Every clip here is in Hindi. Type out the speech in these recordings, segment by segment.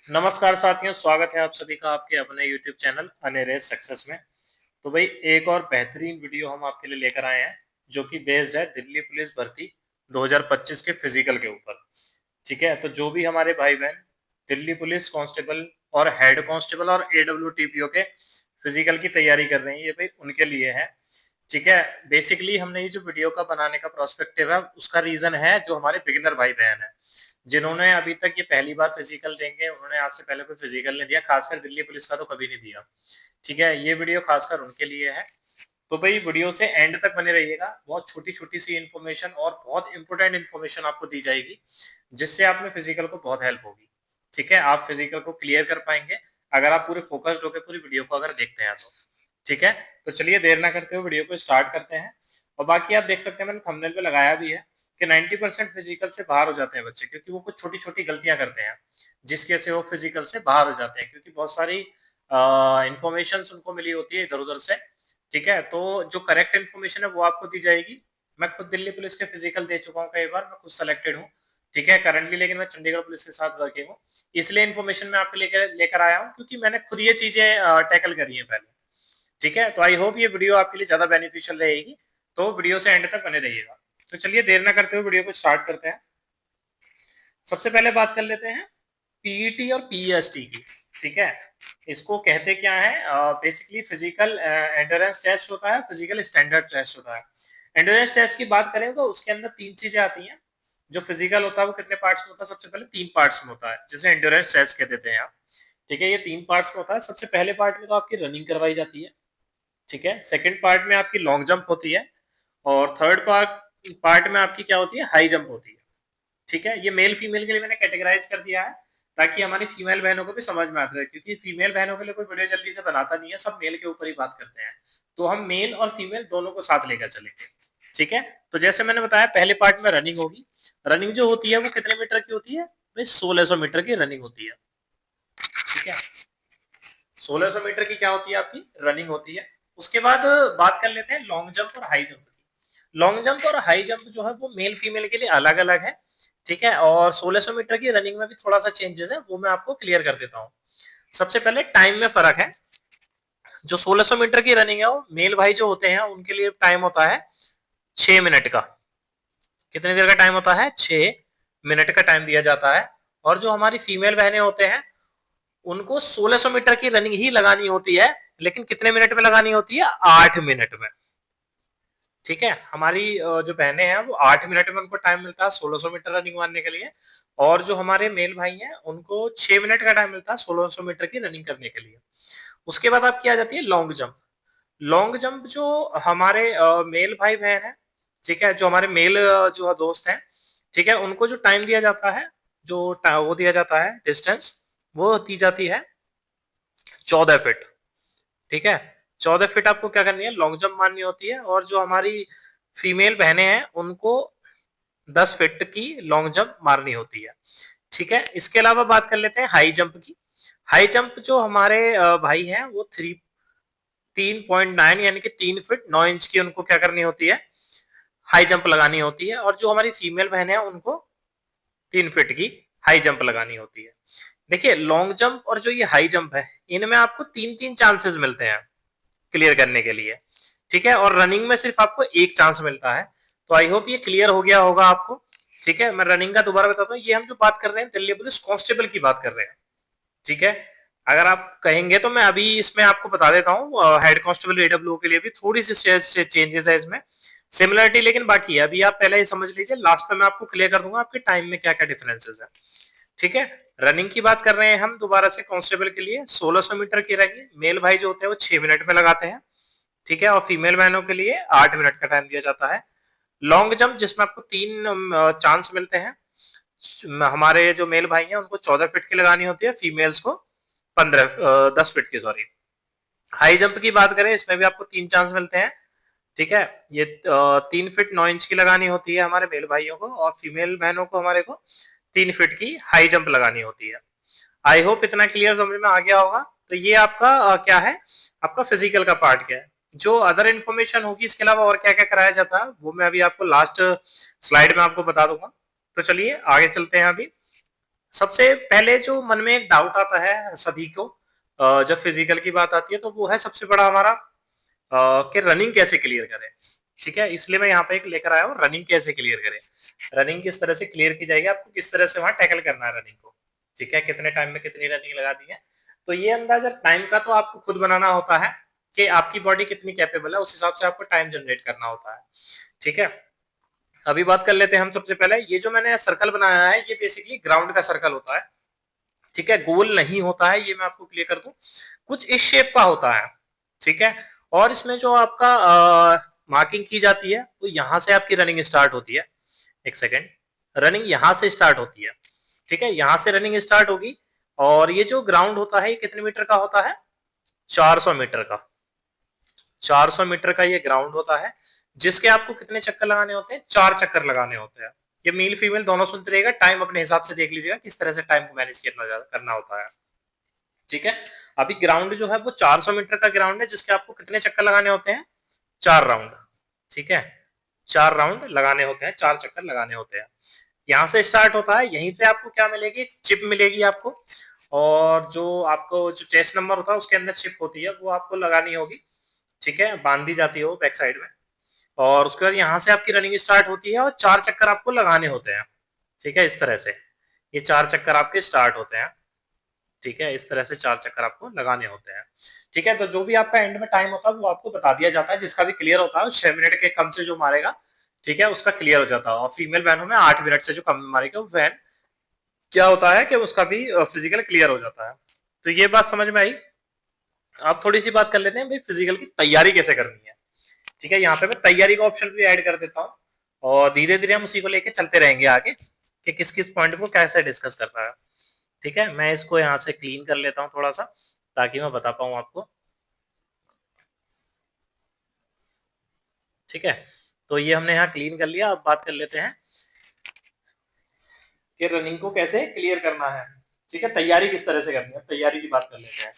नमस्कार साथियों, स्वागत है आप सभी का आपके अपने YouTube चैनल अनेरेस सक्सेस में। तो भाई एक और बेहतरीन वीडियो हम आपके लिए लेकर आए हैं जो कि बेस्ड है दिल्ली पुलिस भर्ती 2025 के फिजिकल के ऊपर। ठीक है, तो जो भी हमारे भाई बहन दिल्ली पुलिस कांस्टेबल और हेड कांस्टेबल और AWTPO के फिजिकल की तैयारी कर रहे हैं, ये भाई उनके लिए है। ठीक है, बेसिकली हमने ये जो वीडियो का बनाने का प्रोस्पेक्टिव है उसका रीजन है जो हमारे बिगिनर भाई बहन है जिन्होंने अभी तक ये पहली बार फिजिकल देंगे, उन्होंने आज से पहले कोई फिजिकल नहीं दिया, खासकर दिल्ली पुलिस का तो कभी नहीं दिया। ठीक है, ये वीडियो खासकर उनके लिए है। तो भाई वीडियो से एंड तक बने रहिएगा, बहुत छोटी छोटी सी इन्फॉर्मेशन और बहुत इंपॉर्टेंट इन्फॉर्मेशन आपको दी जाएगी जिससे आप में फिजिकल को बहुत हेल्प होगी। ठीक है, आप फिजिकल को क्लियर कर पाएंगे अगर आप पूरे फोकस्ड होकर पूरी वीडियो को अगर देखते हैं तो। ठीक है, तो चलिए देर ना करते हुए वीडियो को स्टार्ट करते हैं। और बाकी आप देख सकते हैं, मैंने थंबनेल पे लगाया भी है कि 90% फिजिकल से बाहर हो जाते हैं बच्चे, क्योंकि वो कुछ छोटी छोटी गलतियां करते हैं जिसके से वो फिजिकल से बाहर हो जाते हैं, क्योंकि बहुत सारी इंफॉर्मेशन उनको मिली होती है इधर उधर से। ठीक है, तो जो करेक्ट इन्फॉर्मेशन है वो आपको दी जाएगी। मैं खुद दिल्ली पुलिस के फिजिकल दे चुका हूँ कई बार, मैं खुद सेलेक्टेड हूँ। ठीक है, करंटली लेकिन मैं चंडीगढ़ पुलिस के साथ वर्किंग हूँ, इसलिए इन्फॉर्मेशन मैं आपके लेकर आया हूँ क्योंकि मैंने खुद ये चीजें टैकल करी है पहले। ठीक है, तो आई होप ये वीडियो आपके लिए ज्यादा बेनिफिशियल रहेगी, तो वीडियो से एंड तक बने रहिएगा। तो चलिए देर ना करते हुए वीडियो को स्टार्ट करते हैं। सबसे पहले बात कर लेते हैं पीईटी और पीएसटी की। ठीक है, इसको कहते क्या है, बेसिकली फिजिकल एंड्योरेंस टेस्ट होता है, फिजिकल स्टैंडर्ड टेस्ट होता है। एंड्योरेंस टेस्ट की बात करें तो उसके अंदर तीन चीजें आती हैं। जो फिजिकल होता है वो कितने पार्ट्स में होता है? सबसे पहले तीन पार्ट्स में होता है, जिसे एंड्योरेंस टेस्ट कह देते हैं आप। ठीक है, ये तीन पार्ट्स में होता है। सबसे पहले पार्ट में तो आपकी रनिंग करवाई जाती है। ठीक है, सेकंड पार्ट में आपकी लॉन्ग जंप होती है, और थर्ड पार्ट पार्ट में आपकी क्या होती है? हाई जंप होती है। ठीक है, ये मेल फीमेल के लिए मैंने कैटेगराइज कर दिया है ताकि हमारी फीमेल बहनों को भी समझ में आता है, क्योंकि फीमेल बहनों के लिए कोई वीडियो जल्दी से बनाता नहीं है, सब मेल के ऊपर ही बात करते हैं। तो हम मेल और फीमेल दोनों को साथ लेकर चलेंगे। ठीक है, तो जैसे मैंने बताया पहले पार्ट में रनिंग होगी। रनिंग जो होती है वो कितने मीटर की होती है भाई? 1600 मीटर की रनिंग होती है। ठीक है, 1600 मीटर की क्या होती है? आपकी रनिंग होती है। उसके बाद बात कर लेते हैं लॉन्ग जंप और हाई जंप की। लॉन्ग जंप और हाई जंप जो है वो मेल फीमेल के लिए अलग अलग है। ठीक है, और 1600 मीटर की रनिंग में भी थोड़ा सा चेंजेस है, वो मैं आपको क्लियर कर देता हूँ। सबसे पहले टाइम में फर्क है। जो 1600 मीटर की रनिंग है वो मेल भाई जो होते हैं उनके लिए टाइम होता है 6 मिनट का। कितनी देर का टाइम होता है? 6 मिनट का टाइम दिया जाता है। और जो हमारी फीमेल बहनें होते हैं उनको 1600 मीटर की रनिंग ही लगानी होती है, लेकिन कितने मिनट में लगानी होती है? 8 मिनट में। ठीक है, हमारी जो बहनें हैं वो 8 मिनट में उनको टाइम मिलता है 1600 मीटर रनिंग मारने के लिए। और जो हमारे मेल भाई हैं उनको 6 मिनट का टाइम मिलता है 1600 मीटर की रनिंग करने के लिए। उसके बाद आपकी आ जाती है लॉन्ग जंप। लॉन्ग जंप जो हमारे मेल भाई बहन है, ठीक है, जो हमारे मेल जो दोस्त हैं, ठीक है, उनको जो टाइम दिया जाता है, जो वो दिया जाता है डिस्टेंस, वो दी जाती है 14 फीट। ठीक है, 14 फीट आपको क्या करनी है? लॉन्ग जंप मारनी होती है। और जो हमारी फीमेल बहनें हैं उनको 10 फीट की लॉन्ग जंप मारनी होती है। ठीक है, इसके अलावा बात कर लेते हैं हाई जंप की। हाई जंप जो हमारे भाई हैं वो 3.9 यानी कि 3 फीट 9 इंच की उनको क्या करनी होती है? हाई जंप लगानी होती है। और जो हमारी फीमेल बहन है उनको 3 फीट की हाई जंप लगानी होती है। देखिए, लॉन्ग जंप और जो ये हाई जंप है इनमें आपको तीन तीन चांसेस मिलते हैं क्लियर करने के लिए। ठीक है, और रनिंग में सिर्फ आपको एक चांस मिलता है। तो आई होप ये क्लियर हो गया होगा आपको। ठीक है, मैं रनिंग का दोबारा बताता हूँ। ये हम जो बात कर रहे हैं दिल्ली पुलिस कांस्टेबल की बात कर रहे हैं। ठीक है, अगर आप कहेंगे तो मैं अभी इसमें आपको बता देता हूँ, हेड कांस्टेबल AWO के लिए भी थोड़ी सी चेंजेस है इसमें, सिमिलरिटी लेकिन बाकी है। अभी आप पहले ही समझ लीजिए, लास्ट में मैं आपको क्लियर कर दूंगा आपके टाइम में क्या क्या डिफरेंसेस है। ठीक है, रनिंग की बात कर रहे हैं हम दोबारा से कांस्टेबल के लिए 1600 मीटर की रनिंग मेल भाई जो होते हैं वो 6 मिनट में लगाते हैं। ठीक है, और फीमेल बहनों के लिए 8 मिनट का टाइम दिया जाता है। लॉन्ग जंप जिसमें आपको तीन चांस मिलते हैं, हमारे जो मेल भाई हैं उनको 14 फीट की लगानी होती है, फीमेल्स को 10 फीट की, सॉरी। हाई जंप की बात करें, इसमें भी आपको तीन चांस मिलते हैं। ठीक है, ये 3 फीट 9 इंच की लगानी होती है हमारे मेल भाइयों को, और फीमेल बहनों को हमारे को 3 फीट की हाई जंप लगानी होती है। आई होप इतना क्लियर समझ में आ गया होगा। तो ये आपका क्या है? आपका फिजिकल का पार्ट क्या है। जो अदर इन्फॉर्मेशन होगी इसके अलावा और क्या क्या कराया जाता है वो मैं अभी आपको लास्ट स्लाइड में आपको बता दूंगा। तो चलिए आगे चलते हैं अभी। सबसे पहले जो मन में एक डाउट आता है सभी को जब फिजिकल की बात आती है, तो वो है सबसे बड़ा हमारा कि रनिंग कैसे क्लियर करें। ठीक है, इसलिए मैं यहाँ पे एक लेकर आया हूँ, रनिंग कैसे क्लियर करें। रनिंग किस तरह से क्लियर की जाएगी, आपको किस तरह से वहां टैकल करना है रनिंग को। ठीक है, कितने टाइम में कितनी रनिंग लगा दी है, तो ये अंदाजा टाइम का तो आपको खुद बनाना होता है कि आपकी बॉडी कितनी कैपेबल है, उस हिसाब से आपको टाइम जनरेट करना होता है। ठीक है, अभी बात कर लेते हैं हम। सबसे पहले ये जो मैंने सर्कल बनाया है, ये बेसिकली ग्राउंड का सर्कल होता है। ठीक है, गोल नहीं होता है, ये मैं आपको क्लियर कर दूं, कुछ इस शेप का होता है। ठीक है, और इसमें जो आपका मार्किंग की जाती है, तो यहां से आपकी रनिंग स्टार्ट होती है। एक सेकेंड, रनिंग यहां से स्टार्ट होती है। ठीक है, यहां से रनिंग स्टार्ट होगी, और ये जो ग्राउंड होता है ये कितने मीटर का होता है, 400 मीटर का। 400 मीटर का ये ग्राउंड होता है, जिसके आपको कितने चक्कर लगाने होते हैं, 4 चक्कर लगाने होते हैं। ये मेल फीमेल दोनों सुनते रहेगा, टाइम अपने हिसाब से देख लीजिएगा किस तरह से टाइम को मैनेज करना होता है। ठीक है, अभी ग्राउंड जो है वो 400 मीटर का ग्राउंड है, जिसके आपको कितने चक्कर लगाने होते हैं, 4 राउंड। ठीक है, 4 राउंड लगाने होते हैं, 4 चक्कर लगाने होते हैं। यहां से स्टार्ट होता है, यहीं पे आपको क्या मिलेगी, चिप मिलेगी आपको, और जो आपको जो चेस्ट नंबर होता है उसके अंदर चिप होती है, वो आपको लगानी होगी। ठीक है, बांधी जाती है वो बैक साइड में, और उसके बाद यहाँ से आपकी रनिंग स्टार्ट होती है, और 4 चक्कर आपको लगाने होते हैं। ठीक है, इस तरह से ये 4 चक्कर आपके स्टार्ट होते हैं। ठीक है, इस तरह से 4 चक्कर आपको लगाने होते हैं। ठीक है, तो जो भी आपका एंड में टाइम होता है वो आपको बता दिया जाता है, जिसका भी क्लियर होता है 6 मिनट के कम से जो मारेगा, ठीक है, उसका क्लियर हो जाता है। और फीमेल वैनों में 8 मिनट से जो कम मारेगा वो वैन क्या होता है कि उसका भी फिजिकल क्लियर हो जाता है। तो ये बात समझ में आई। आप थोड़ी सी बात कर लेते हैं भाई फिजिकल की तैयारी कैसे करनी है। ठीक है, यहाँ पे मैं तैयारी का ऑप्शन भी ऐड कर देता हूँ, और धीरे धीरे हम उसी को लेके चलते रहेंगे आगे कि किस किस पॉइंट को कैसे डिस्कस करना है। ठीक है, मैं इसको यहाँ से क्लीन कर लेता हूँ थोड़ा सा, ताकि मैं बता पाऊँ आपको। ठीक है, तो ये हमने यहाँ क्लीन कर लिया। अब बात कर लेते हैं कि रनिंग को कैसे क्लियर करना है। ठीक है, तैयारी किस तरह से करनी है, तैयारी की बात कर लेते हैं।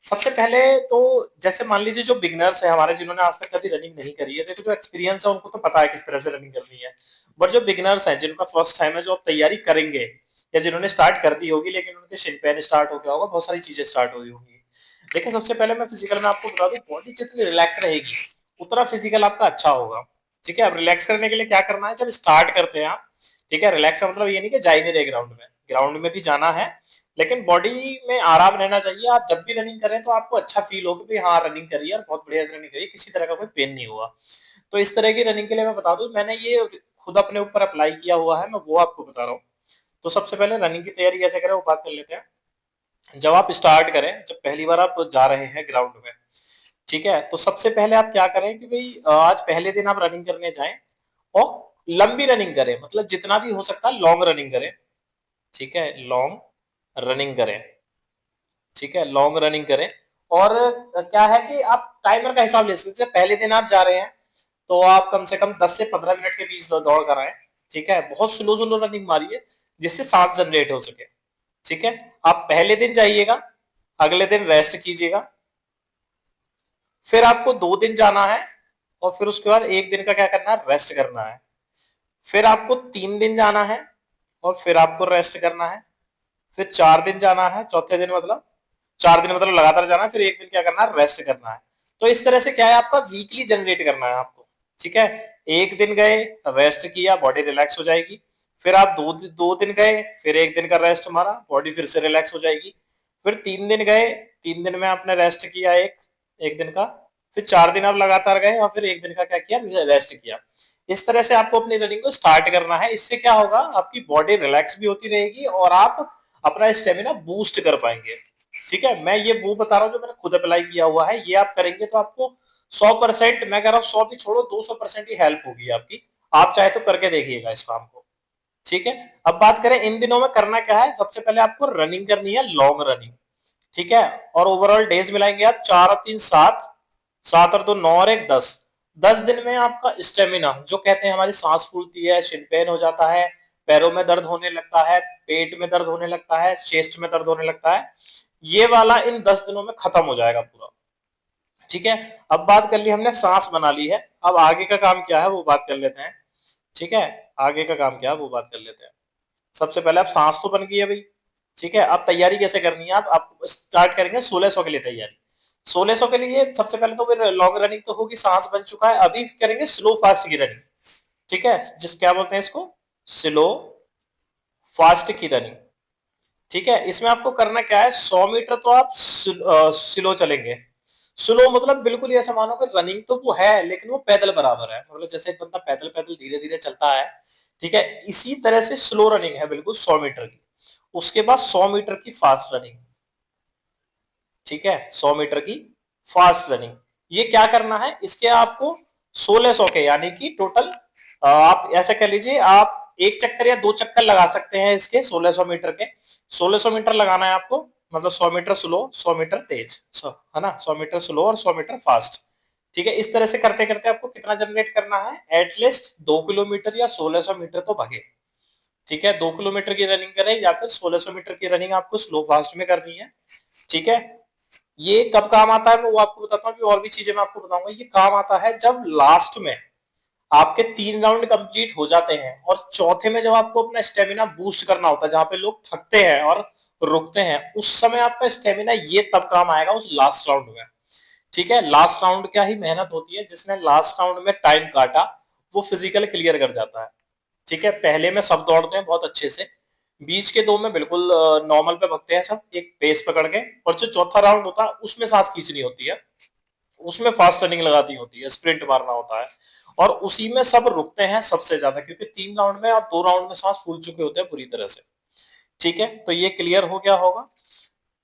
सबसे पहले तो जैसे मान लीजिए जो बिगनर्स है हमारे, जिन्होंने आज तक कभी रनिंग नहीं करी है, देखो जो एक्सपीरियंस है उनको तो पता है किस तरह से रनिंग करनी है। बट जो बिगनर्स हैं, जिनका फर्स्ट टाइम है, जो अब तैयारी करेंगे, या जिन्होंने स्टार्ट कर दी होगी लेकिन उनके शिन पेन स्टार्ट हो गया होगा, बहुत सारी चीजें स्टार्ट हुई होंगी। लेकिन सबसे पहले मैं फिजिकल में आपको बता दूं, बॉडी जितनी रिलैक्स रहेगी उतना फिजिकल आपका अच्छा होगा। ठीक है, अब रिलैक्स करने के लिए क्या करना है, जब स्टार्ट करते हैं आप, ठीक है, रिलैक्स का मतलब ये नहीं कि जा ही नहीं रहे ग्राउंड में, ग्राउंड में भी जाना है, लेकिन बॉडी में आराम रहना चाहिए। आप जब भी रनिंग करें तो आपको अच्छा फील हो कि भाई हाँ रनिंग करी है और बहुत बढ़िया से रनिंग करी, किसी तरह का कोई पेन नहीं हुआ। तो इस तरह की रनिंग के लिए मैं बता दूं, मैंने ये खुद अपने ऊपर अप्लाई किया हुआ है, मैं वो आपको बता रहा हूँ। तो सबसे पहले रनिंग की तैयारी कैसे करें वो बात कर लेते हैं। जब आप स्टार्ट करें, जब पहली बार आप जा रहे हैं ग्राउंड में, ठीक है, तो सबसे पहले आप क्या करें कि भाई आज पहले दिन आप रनिंग करने जाएं, और लंबी रनिंग करें, मतलब जितना भी हो सकता है लॉन्ग रनिंग करें। ठीक है, लॉन्ग रनिंग करें। ठीक है, लॉन्ग रनिंग करें। और क्या है कि आप टाइमर का हिसाब ले सकते हैं। पहले दिन आप जा रहे हैं तो आप कम से कम 10 से 15 मिनट के बीच दौड़ कर आए। ठीक है, बहुत स्लो स्लो रनिंग मारिए, जिससे सांस जनरेट हो सके। ठीक है, आप पहले दिन जाइएगा, अगले दिन रेस्ट कीजिएगा, फिर आपको 2 दिन जाना है, और फिर उसके बाद एक दिन का क्या करना है, रेस्ट करना है। फिर आपको 3 दिन जाना है, और फिर आपको रेस्ट करना है। फिर 4 दिन जाना है, चौथे दिन मतलब 4 दिन मतलब लगातार जाना है, फिर एक दिन क्या करना है, रेस्ट करना है। तो इस तरह से क्या है, आपका वीकली जनरेट करना है आपको। ठीक है, एक दिन गए, रेस्ट किया, बॉडी रिलैक्स हो जाएगी। फिर आप दो दिन गए, फिर एक दिन का रेस्ट मारा, बॉडी फिर से रिलैक्स हो जाएगी। फिर 3 दिन गए, 3 दिन में आपने रेस्ट किया एक एक दिन का। फिर 4 दिन आप लगातार गए, और फिर एक दिन का क्या किया, रेस्ट किया। इस तरह से आपको अपनी रनिंग को स्टार्ट करना है। इससे क्या होगा, आपकी बॉडी रिलैक्स भी होती रहेगी, और आप अपना स्टेमिना बूस्ट कर पाएंगे। ठीक है, मैं ये वो बता रहा हूँ जो मैंने खुद अप्लाई किया हुआ है। ये आप करेंगे तो आपको 100%, मैं कह रहा हूँ 100 भी छोड़ो, 200% ही हेल्प होगी आपकी। आप चाहे तो करके देखिएगा इस काम को। ठीक है, अब बात करें इन दिनों में करना क्या है। सबसे पहले आपको रनिंग करनी है, लॉन्ग रनिंग। ठीक है, और ओवरऑल डेज मिलाएंगे आप, 4 और 3 7, 7 और 2 9 और 1 10। 10 दिन में आपका स्टेमिना, जो कहते हैं हमारी सांस फूलती है, शिन पेन हो जाता है, पैरों में दर्द होने लगता है, पेट में दर्द होने लगता है, चेस्ट में दर्द होने लगता है, ये वाला इन 10 दिनों में खत्म हो जाएगा पूरा। ठीक है, अब बात कर ली हमने, सांस बना ली है, अब आगे का काम क्या है वो बात कर लेते हैं। ठीक है, आगे का काम क्या है वो बात कर लेते हैं। सबसे पहले अब सांस तो बन गई है भाई, ठीक है, अब तैयारी कैसे करनी है, आप स्टार्ट करेंगे 1600 के लिए तैयारी। 1600 के लिए सबसे पहले तो फिर लॉन्ग रनिंग तो होगी, सांस बन चुका है, अभी करेंगे स्लो फास्ट की रनिंग। ठीक है, जिस क्या बोलते हैं इसको, स्लो फास्ट की रनिंग। ठीक है, इसमें आपको करना क्या है, 100 मीटर तो आप स्लो चलेंगे। स्लो मतलब बिल्कुल ये ऐसा मानो कि रनिंग तो वो है लेकिन वो पैदल बराबर है, मतलब जैसे एक बंदा पैदल पैदल धीरे धीरे चलता है। ठीक है, इसी तरह से स्लो रनिंग है बिल्कुल 100 मीटर की। उसके बाद 100 मीटर की फास्ट रनिंग। ठीक है, 100 मीटर की फास्ट रनिंग। ये क्या करना है, इसके आपको 1600 के यानी कि टोटल, आप ऐसा कह लीजिए आप एक चक्कर या दो चक्कर लगा सकते हैं इसके 1600 मीटर के। 1600 मीटर लगाना है आपको, मतलब 100 मीटर स्लो 100 मीटर तेज, है ना, 100 मीटर स्लो और 100 मीटर फास्ट। ठीक है, इस तरह से करते करते आपको कितना जनरेट करना है, एटलीस्ट 2 किलोमीटर या 1600 मीटर तो भागे। ठीक है, 2 किलोमीटर की रनिंग करें या फिर 1600 मीटर की रनिंग आपको स्लो फास्ट में करनी है। ठीक है, ये कब काम आता है मैं वो आपको बताता हूँ, और भी चीजें मैं आपको बताऊंगा। ये काम आता है जब लास्ट में आपके 3 राउंड कंप्लीट हो जाते हैं और चौथे में जब आपको अपना स्टेमिना बूस्ट करना होता है, जहां पे लोग थकते हैं और रुकते हैं, उस समय आपका स्टेमिना ये तब काम आएगा उस लास्ट राउंड में। ठीक है, लास्ट राउंड क्या ही मेहनत होती है, जिसने लास्ट राउंड में टाइम काटा वो फिजिकल क्लियर कर जाता है। ठीक है, पहले में सब दौड़ते हैं बहुत अच्छे से, बीच के दो में बिल्कुल नॉर्मल पे भगते हैं सब एक पेस पकड़ के, और जो चौथा राउंड होता है उसमें सांस खींचनी होती है, उसमें फास्ट रनिंग लगानी होती है, स्प्रिंट मारना होता है, और उसी में सब रुकते हैं सबसे ज्यादा, क्योंकि 3 राउंड में और 2 राउंड में सांस फूल चुके होते हैं पूरी तरह से। ठीक है, तो ये क्लियर हो गया होगा।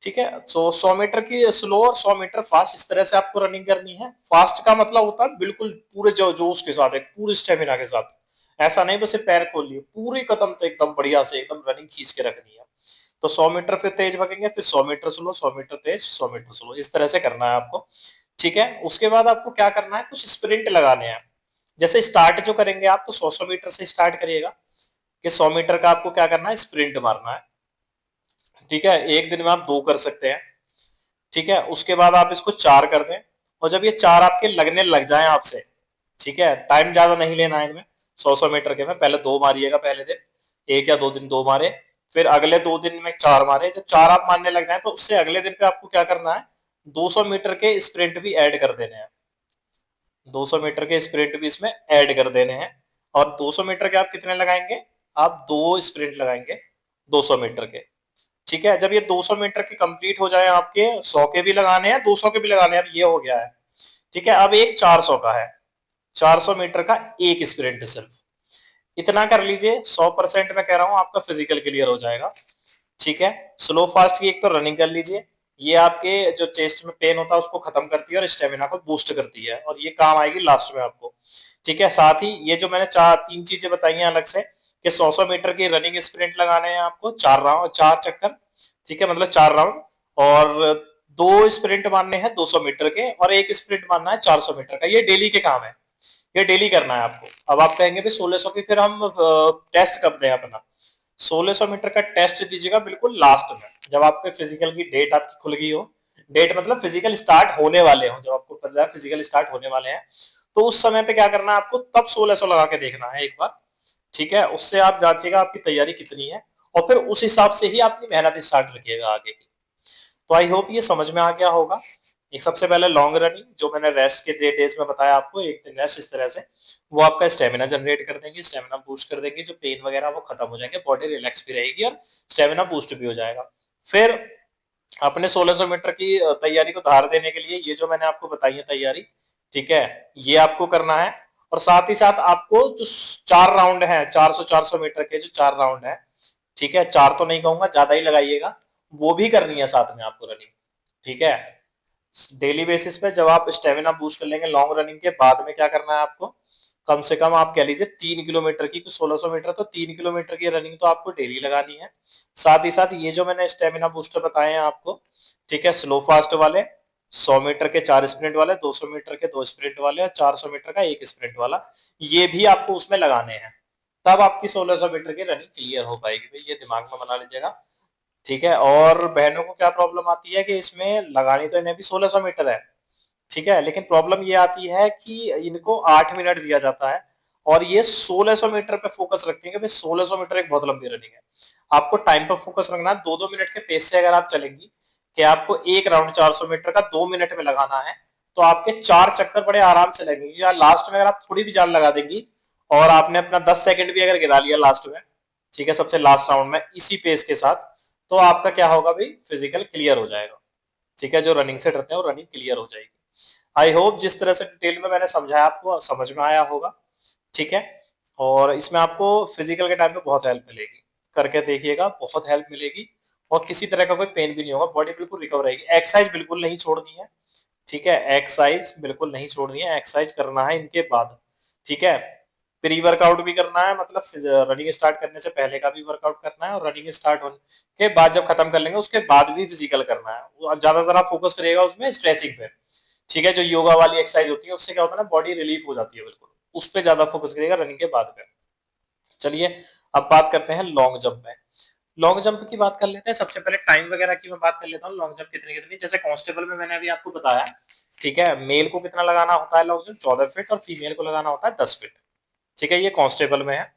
ठीक है, सो 100 मीटर की स्लो और 100 मीटर फास्ट इस तरह से आपको रनिंग करनी है। फास्ट का मतलब होता है बिल्कुल पूरे जोश के साथ, एक पूरे स्टेमिना के साथ, ऐसा नहीं बस पैर खोल लिए, पूरी कदम तो एकदम बढ़िया से एकदम रनिंग खींच के रखनी है। तो 100 मीटर फिर तेज भगेंगे, फिर 100 मीटर स्लो, 100 मीटर तेज, 100 मीटर स्लो, इस तरह से करना है आपको। ठीक है, उसके बाद आपको क्या करना है, कुछ स्प्रिंट लगाने हैं। जैसे स्टार्ट जो करेंगे आप तो 100 मीटर से स्टार्ट करिएगा, कि 100 मीटर का आपको क्या करना है, स्प्रिंट मारना है। ठीक है, एक दिन में आप 2 कर सकते हैं। ठीक है, उसके बाद आप इसको 4 कर दें, और जब ये 4 आपके लगने लग जाए आपसे, ठीक है, टाइम ज्यादा नहीं लेना है इनमें, 100 मीटर के में पहले 2 मारिएगा पहले दिन, एक या 2 दिन 2 मारे, फिर अगले 2 दिन में 4 मारे, जब 4 आप मारने लग जाए तो उससे अगले दिन पे आपको क्या करना है, 200 मीटर के स्प्रिंट भी ऐड कर देने हैं। 200 मीटर के स्प्रिंट भी इसमें ऐड कर देने हैं। और 200 मीटर के आप कितने लगाएंगे, आप 2 स्प्रिंट लगाएंगे 200 मीटर के। ठीक है, जब ये 200 मीटर के कंप्लीट हो जाए आपके, 100 के भी लगाने हैं 200 के भी लगाने हैं, अब ये हो गया है। ठीक है, अब एक 400 का है, 400 मीटर का एक स्प्रिंट सिर्फ, इतना कर लीजिए, 100% मैं कह रहा हूं आपका फिजिकल क्लियर हो जाएगा। ठीक है, स्लो फास्ट की एक तो रनिंग कर लीजिए, ये आपके जो चेस्ट में पेन होता है उसको खत्म करती है और स्टेमिना को बूस्ट करती है, और ये काम आएगी लास्ट में आपको। ठीक है, साथ ही ये जो मैंने 3 चीजें बताई हैं अलग से, कि 100 मीटर की रनिंग स्प्रिंट लगाने हैं आपको 4 राउंड 4 चक्कर। ठीक है, मतलब 4 राउंड, और 2 स्प्रिंट मारने हैं 200 मीटर के, और एक स्प्रिंट मारना है 400 मीटर का। ये डेली के काम है, ये डेली करना है आपको। अब आप कहेंगे भी 1600 की फिर हम टेस्ट कब दें अपना, 1600 मीटर का टेस्ट दीजिएगा बिल्कुल लास्ट में, जब आपके फिजिकल की डेट आपकी खुल गई हो, डेट मतलब फिजिकल स्टार्ट होने वाले हो, जब आपको पता है फिजिकल स्टार्ट होने वाले हैं, तो उस समय पे क्या करना है आपको, तब 1600 लगा के देखना है एक बार। ठीक है, उससे आप जांचिएगा आपकी तैयारी कितनी है, और फिर उस हिसाब से ही अपनी मेहनत स्टार्ट रखिएगा आगे की। तो आई होप ये समझ में आ गया होगा। एक सबसे पहले लॉन्ग रनिंग जो मैंने रेस्ट के डेज में बताया आपको, एक दिन रेस्ट इस तरह से, वो आपका स्टेमिना जनरेट कर देंगे, स्टेमिना बूस्ट कर देंगे, जो पेन वगैरह वो खत्म हो जाएंगे, बॉडी रिलैक्स भी रहेगी और स्टेमिना बूस्ट भी हो जाएगा। फिर अपने 1600 मीटर की तैयारी को धार देने के लिए ये जो मैंने आपको बताई है तैयारी, ठीक है, ये आपको करना है। और साथ ही साथ आपको जो 4 राउंड है 400 मीटर के जो 4 राउंड है, ठीक है, 4 तो नहीं कहूंगा, ज्यादा ही लगाइएगा, वो भी करनी है साथ में आपको रनिंग। ठीक है, डेली बेसिस पे जब आप स्टेमिना बूस्ट कर लेंगे लॉन्ग रनिंग के बाद में क्या करना है आपको, कम से कम आप कह लीजिए 3 किलोमीटर की, 1600 मीटर तो 3 किलोमीटर की रनिंग तो आपको डेली लगानी है। साथ ही साथ ये जो मैंने स्टेमिना बूस्टर बताए हैं आपको, ठीक है, स्लो फास्ट वाले, 100 मीटर के 4 स्प्रिंट वाले, 200 मीटर के 2 स्प्रिंट वाले, और 400 मीटर का एक स्प्रिंट वाला, ये भी आपको उसमें लगाने हैं, तब आपकी 1600 मीटर की रनिंग क्लियर हो पाएगी भाई, ये दिमाग में बना लीजिएगा। ठीक है, और बहनों को क्या प्रॉब्लम आती है कि इसमें लगानी तो इन्हें भी 1600 मीटर है, ठीक है, लेकिन प्रॉब्लम ये आती है कि इनको 8 मिनट दिया जाता है, और ये 1600 मीटर पे फोकस रखती है कि भाई 1600 मीटर एक बहुत लंबी रनिंग है। आपको टाइम पर फोकस रखना है। 2-2 मिनट के पेस से अगर आप चलेंगी कि आपको एक राउंड 400 मीटर का 2 मिनट में लगाना है, तो आपके 4 चक्कर बड़े आराम से लगेंगे। या लास्ट में अगर आप थोड़ी भी जान लगा देंगी और आपने अपना 10 सेकंड भी अगर गिरा लिया लास्ट में, ठीक है, सबसे लास्ट राउंड में इसी पेस के साथ, तो आपका क्या होगा भाई, फिजिकल क्लियर हो जाएगा। ठीक है, जो रनिंग से डरते हैं वो रनिंग क्लियर हो जाएगी। आई होप जिस तरह से डिटेल में मैंने समझाया आपको समझ में आया होगा। ठीक है, और इसमें आपको फिजिकल के टाइम पे बहुत हेल्प मिलेगी, करके देखिएगा, बहुत हेल्प मिलेगी और किसी तरह का कोई पेन भी नहीं होगा, बॉडी बिल्कुल रिकवर रहेगी। एक्सरसाइज बिल्कुल नहीं छोड़नी है। ठीक है, एक्सरसाइज बिल्कुल नहीं छोड़नी है, एक्सरसाइज करना है इनके बाद। ठीक है, प्री वर्कआउट भी करना है, मतलब रनिंग स्टार्ट करने से पहले का भी वर्कआउट करना है और रनिंग स्टार्ट होने के बाद जब खत्म कर लेंगे उसके बाद भी फिजिकल करना है। ज्यादातर आप फोकस करिएगा उसमें स्ट्रेचिंग पे। ठीक है, जो योगा वाली एक्सरसाइज होती है उससे क्या होता है ना, बॉडी रिलीफ हो जाती है बिल्कुल, उस पर ज्यादा फोकस करिएगा रनिंग के बाद में। चलिए अब बात करते हैं लॉन्ग जंप में। लॉन्ग जंप की बात कर लेते हैं। सबसे पहले टाइम वगैरह की मैं बात कर लेता हूँ, लॉन्ग जंप कितनी कितनी, जैसे कांस्टेबल में मैंने अभी आपको बताया। ठीक है, मेल को कितना लगाना होता है लॉन्ग जंप, 14 फीट, और फीमेल को लगाना होता है 10 फीट। ठीक है, ये कांस्टेबल में है।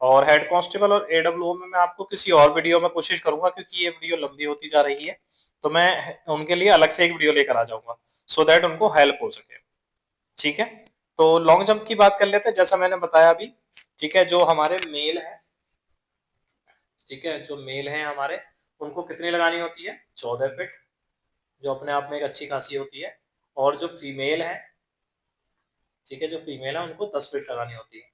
और हेड कांस्टेबल और एडब्ल्यूओ में मैं आपको किसी और वीडियो में कोशिश करूंगा, क्योंकि ये वीडियो लंबी होती जा रही है, तो मैं उनके लिए अलग से एक वीडियो लेकर आ जाऊंगा, सो दैट उनको हेल्प हो सके। ठीक है, तो लॉन्ग जंप की बात कर लेते हैं, जैसा मैंने बताया अभी। ठीक है, जो हमारे मेल है, ठीक है, जो मेल है हमारे, उनको कितनी लगानी होती है, 14 फीट, जो अपने आप में एक अच्छी खासी होती है। और जो फीमेल है, ठीक है, जो फीमेल है उनको 10 फीट लगानी होती है।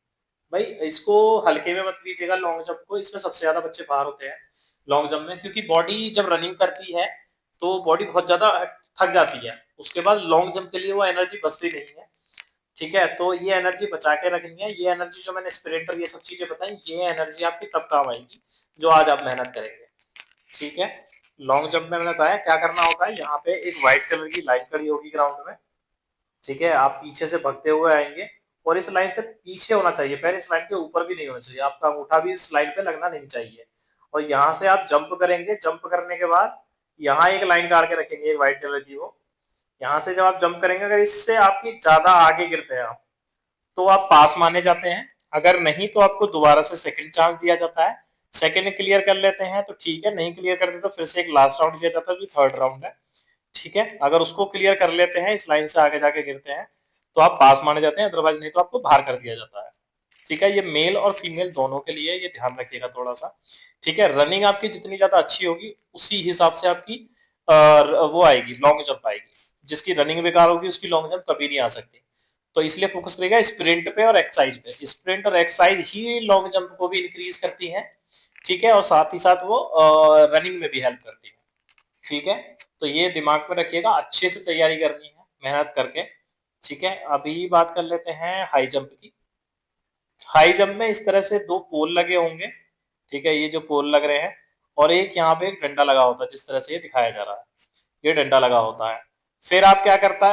भाई इसको हल्के में मत लीजिएगा लॉन्ग जंप को, इसमें सबसे ज्यादा बच्चे बाहर होते हैं लॉन्ग जंप में, क्योंकि बॉडी जब रनिंग करती है तो बॉडी बहुत ज्यादा थक जाती है, उसके बाद लॉन्ग जंप के लिए वो एनर्जी बचती नहीं है। ठीक है, तो ये एनर्जी बचा के रखनी है। ये एनर्जी जो मैंने स्प्रिंट और ये सब चीजें बताई, ये एनर्जी आपकी तब काम आएगी जो आज आप मेहनत करेंगे। ठीक है, लॉन्ग जंप में मैंने बताया क्या करना होता है। यहाँ पे एक व्हाइट कलर की लाइन खड़ी होगी ग्राउंड में। ठीक है, आप पीछे से भगते हुए आएंगे और इस लाइन से पीछे होना चाहिए, पैर इस लाइन के ऊपर भी नहीं होना चाहिए, आपका अंगूठा भी इस लाइन पे लगना नहीं चाहिए। और यहाँ से आप जंप करेंगे, जंप करने के बाद यहाँ एक लाइन काट के रखेंगे, एक व्हाइट कलर की वो। यहाँ से जब आप जंप करेंगे, अगर इससे आपकी ज्यादा आगे गिरते हैं आप, तो आप पास माने जाते हैं। अगर नहीं तो आपको दोबारा से सेकंड चांस दिया जाता है। सेकंड क्लियर कर लेते हैं तो ठीक है, नहीं क्लियर करते तो फिर से एक लास्ट राउंड दिया जाता है, जो थर्ड राउंड है। ठीक है, अगर उसको क्लियर कर लेते हैं, इस लाइन से आगे जाके गिरते हैं, तो आप पास माने जाते हैं, अदरवाइज नहीं तो आपको बाहर कर दिया जाता है। ठीक है, ये मेल और फीमेल दोनों के लिए, ये ध्यान रखिएगा थोड़ा सा। ठीक है, रनिंग आपकी जितनी ज्यादा अच्छी होगी उसी हिसाब से आपकी वो आएगी, लॉन्ग जंप आएगी। जिसकी रनिंग बेकार होगी उसकी लॉन्ग जंप कभी नहीं आ सकती। तो इसलिए फोकस करेगा स्प्रिंट पे और एक्सरसाइज पे। स्प्रिंट और एक्सरसाइज ही लॉन्ग जंप को भी इंक्रीज करती है। ठीक है, और साथ ही साथ वो रनिंग में भी हेल्प करती है। ठीक है, तो ये दिमाग में रखिएगा, अच्छे से तैयारी करनी है मेहनत करके। ठीक है, अभी बात कर लेते हैं हाई जंप की। हाई जंप में इस तरह से दो पोल लगे होंगे। ठीक है, ये जो पोल लग रहे हैं, और एक यहाँ पे एक डंडा लगा होता है, जिस तरह से ये दिखाया जा रहा है, ये डंडा लगा होता है। फिर आप क्या करते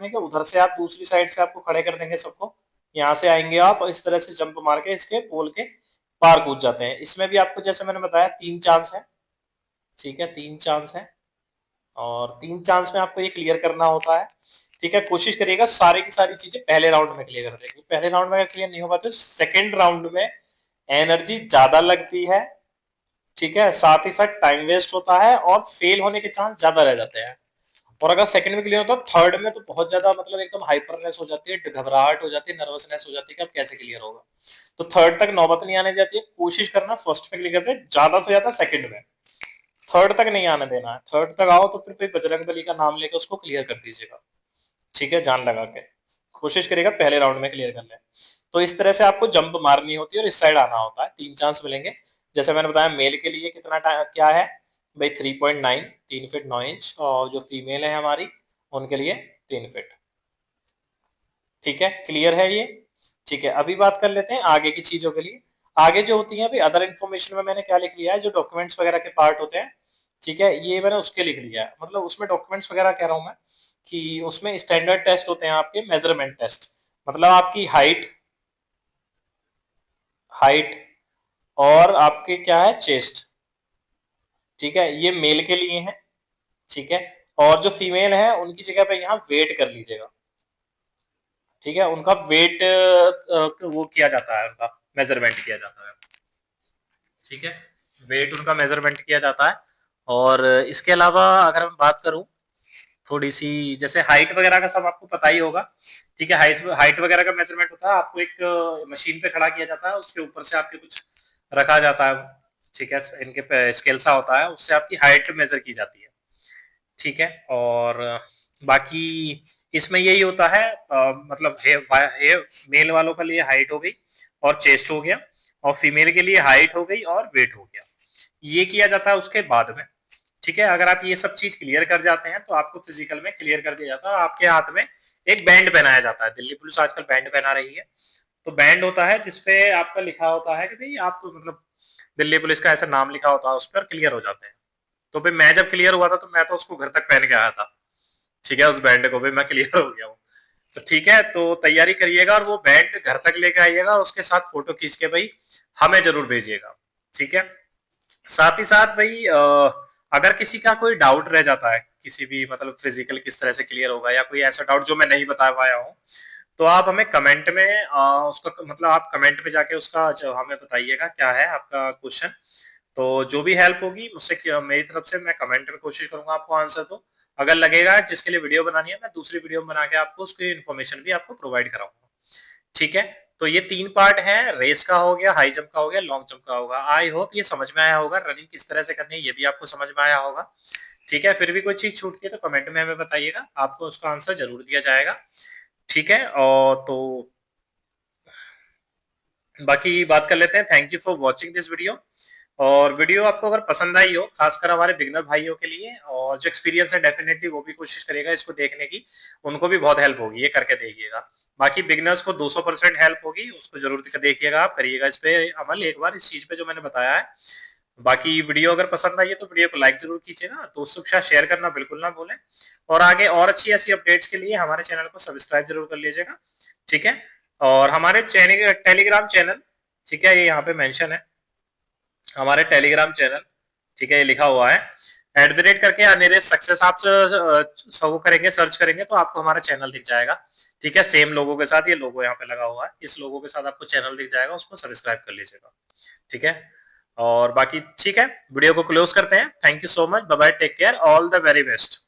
हैं कि उधर से आप दूसरी साइड से आपको खड़े कर देंगे सबको। यहाँ से आएंगे आप और इस तरह से जंप मार के इसके पोल के पार कूद जाते हैं। इसमें भी आपको जैसे मैंने बताया 3 चांस है। ठीक है, 3 चांस है, और 3 चांस में आपको ये क्लियर करना होता है। ठीक है, कोशिश करिएगा सारी की सारी चीजें पहले राउंड में क्लियर कर देंगे। पहले राउंड में अगर क्लियर नहीं हो पाते तो सेकेंड राउंड में एनर्जी ज्यादा लगती है। ठीक है, साथ ही साथ टाइम वेस्ट होता है और फेल होने के चांस ज्यादा रह जाते हैं। और अगर सेकंड में क्लियर होता है, थर्ड में तो बहुत ज्यादा मतलब एकदम हाइपरनेस हो जाती है, घबराहट हो जाती है, नर्वसनेस हो जाती है कि अब कैसे क्लियर होगा। तो थर्ड तक नौबत नहीं आने जाती है, कोशिश करना फर्स्ट में क्लियर करते हैं, ज्यादा से ज्यादा सेकंड में। थर्ड तक नहीं आने देना है, थर्ड तक आओ तो फिर कोई बजरंग बली का नाम लेकर उसको क्लियर कर दीजिएगा। ठीक है, जान लगा के कोशिश करिएगा पहले राउंड में क्लियर कर ले। तो इस तरह से आपको जंप मारनी होती है और इस साइड आना होता है, 3 चांस मिलेंगे। जैसे मैंने बताया मेल के लिए कितना क्या है भाई, 3.9, 3 फीट 9 इंच, और जो फीमेल है हमारी उनके लिए 3 फीट। ठीक है, क्लियर है ये। ठीक है, अभी बात कर लेते हैं आगे की चीजों के लिए। आगे जो होती है अभी अदर इन्फॉर्मेशन में मैंने क्या लिख लिया है, जो डॉक्यूमेंट्स वगैरह के पार्ट होते हैं। ठीक है, ये मैंने उसके लिख लिया है, मतलब उसमें डॉक्यूमेंट्स वगैरह कह रहा हूं मैं, कि उसमें स्टैंडर्ड टेस्ट होते हैं आपके, मेजरमेंट टेस्ट, मतलब आपकी हाइट, हाइट और आपके क्या है, चेस्ट। ठीक है, ये मेल के लिए है। ठीक है, और जो फीमेल है उनकी जगह पे यहाँ वेट कर लीजिएगा। ठीक है, उनका वेट वो किया जाता है, उनका मेजरमेंट किया जाता है। ठीक है, वेट उनका मेजरमेंट किया जाता है। और इसके अलावा अगर मैं बात करूं थोड़ी सी, जैसे हाइट वगैरह का सब आपको पता ही होगा, ठीक है। हाइट हाइट वगैरह का मेजरमेंट होता है, आपको एक मशीन पे खड़ा किया जाता है, उसके ऊपर से आपके कुछ रखा जाता है, ठीक है, इनके स्केल सा होता है, उससे आपकी हाइट मेजर की जाती है, ठीक है। और बाकी इसमें यही होता है, मतलब मेल वालों के लिए हाइट हो गई और चेस्ट हो गया, और फीमेल के लिए हाइट हो गई और वेट हो गया, ये किया जाता है उसके बाद में, ठीक है। अगर आप ये सब चीज क्लियर कर जाते हैं तो आपको फिजिकल में क्लियर कर दिया जाता है, और आपके हाथ में एक बैंड पहनाया जाता है। दिल्ली पुलिस आजकल बैंड पहना रही है, तो बैंड होता है जिसपे आपका लिखा होता है कि भाई आप मतलब दिल्ली पुलिस का ऐसा नाम लिखा होता है, उस पर क्लियर हो जाते हैं। तो भाई मैं जब क्लियर हुआ था तो मैं तो उसको घर तक पहन के आया था, ठीक है, उस बैंड को भी मैं क्लियर हो गया हूँ। तो ठीक है, तो तैयारी करिएगा और वो बैंड घर तक लेके आइएगा, और उसके साथ फोटो खींच के भाई हमें जरूर भेजिएगा, ठीक है। साथ ही साथ भाई अगर किसी का कोई डाउट रह जाता है, किसी भी मतलब फिजिकल किस तरह से क्लियर होगा, या कोई ऐसा डाउट जो मैं नहीं बता पाया हूँ, तो आप हमें कमेंट में उसका मतलब आप कमेंट में जाके उसका हमें बताइएगा क्या है आपका क्वेश्चन। तो जो भी हेल्प होगी मुझसे, मेरी तरफ से मैं कमेंट में कोशिश करूंगा आपको आंसर दो। अगर लगेगा जिसके लिए वीडियो बनानी है, मैं दूसरी वीडियो बना के आपको उसकी इन्फॉर्मेशन भी आपको प्रोवाइड कराऊंगा, ठीक है। तो ये 3 पार्ट हैं, रेस का हो गया, हाई जंप का हो गया, लॉन्ग जंप का होगा। आई होप ये समझ में आया होगा, रनिंग किस तरह से करनी है ये भी आपको समझ में आया होगा, ठीक है। फिर भी कोई चीज छूटती है तो कमेंट में हमें बताइएगा, आपको उसका आंसर जरूर दिया जाएगा, ठीक है। और तो बाकी बात कर लेते हैं। Thank you for watching this video. और वीडियो आपको अगर पसंद आई हो, खासकर हमारे बिगनर भाइयों के लिए, और जो एक्सपीरियंस है डेफिनेटली वो भी कोशिश करेगा इसको देखने की, उनको भी बहुत हेल्प होगी, ये करके देखिएगा। बाकी बिगनर्स को 200% हेल्प होगी, उसको जरूर देखिएगा, आप करिएगा इस पे अमल एक बार, इस चीज पे जो मैंने बताया है। बाकी वीडियो अगर पसंद आई है तो वीडियो को लाइक जरूर कीजिएगा, दोस्तों के साथ शेयर करना बिल्कुल ना भूलें, और आगे और अच्छी ऐसी अपडेट्स के लिए हमारे चैनल को सब्सक्राइब जरूर कर लीजिएगा, ठीक है। और हमारे चैनल टेलीग्राम चैनल, ठीक है, ये यहाँ पे मेंशन है हमारे टेलीग्राम चैनल, ठीक है, ये लिखा हुआ है @ करके अनिरेश सक्सेस, आप वो करेंगे, सर्च करेंगे तो आपको हमारा चैनल दिख जाएगा, ठीक है। सेम लोगों के साथ, ये लोगो यहाँ पे लगा हुआ है, इस लोगो के साथ आपको चैनल दिख जाएगा, उसको सब्सक्राइब कर लीजिएगा, ठीक है। और बाकी ठीक है, वीडियो को क्लोज करते हैं। Thank you so much, bye bye, take care, all the very best.